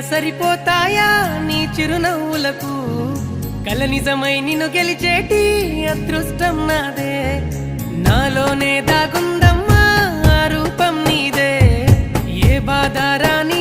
సరిపోతాయా నీ చిరునవ్వులకు కల నిజమై నిన్ను గెలిచేటి అదృష్టం నాదే నాలోనే దాగుందమ్మా ఆ రూపం నీదే ఏ బాధ రాని